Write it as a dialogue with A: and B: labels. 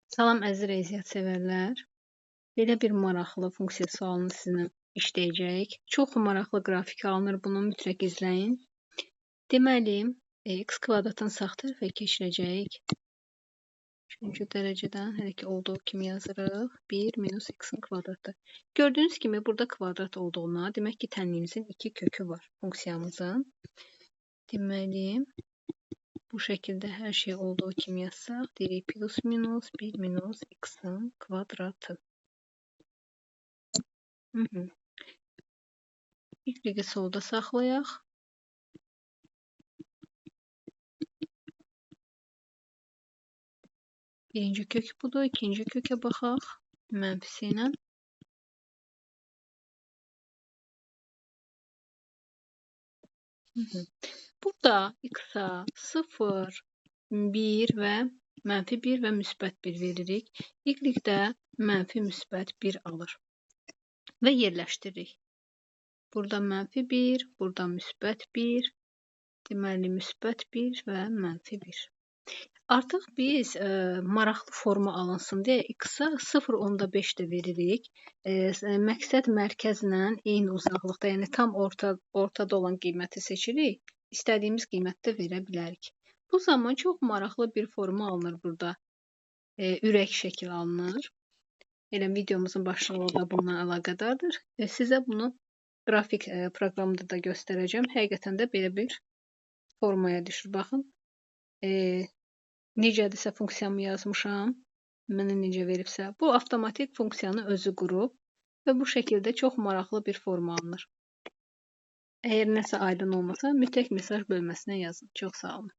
A: Salam əziz riyaziyyat sevərlər. Belə bir maraqlı funksiya sualını sizinlə işləyəcəyik. Çox maraqlı qrafik alınır, bunu mütləq izləyin. Deməli, x kvadratın sağ tərəfə keçirəcəyik. 3-cü dərəcədən hələ ki olduğu kimi yazırıq. 1 minus x-in kvadratı. Gördüyünüz kimi burada kvadrat olduğuna, demək ki, tənliyimizin 2 kökü var funksiyamızın. Deməli, bu şəkildə hər şey olduğu kimi yazsaq, deyirik plus minus 1 minus x-in kvadratı. Y-i solda saxlayaq. Birinci kök budur, ikinci kökə baxaq. Mənfisi ilə. Burada x-a 0, 1 və mənfi 1 və müsbət 1 veririk. Y də mənfi müsbət 1 alır. Və yerləşdiririk. Burada mənfi 1, burada müsbət 1. Deməli, müsbət 1 və mənfi 1. Artıq biz maraqlı forma alınsın deyə x-a 0,5 də veririk. Məqsəd mərkəzlə eyni uzaqlıqda, yəni tam ortada olan qiyməti seçirik. İstədiyimiz qiymətdə verə bilərik. Bu zaman çox maraqlı bir forma alınır burada. Ürək şəkil alınır. Elə videomuzun başlığı da bununla əlaqədardır. Sizə bunu qrafik proqramda da göstərəcəm. Həqiqətən də belə bir formaya düşür. Baxın. Necədirsə funksiyamı yazmışam. Mənə necə veribsə. Bu avtomatik funksiyanı özü qurub və bu şəkildə çox maraqlı bir forma alınır. Əgər nəsə aydın olmasa, mütləq mesaj bölməsinə yazın. Çox sağ olun.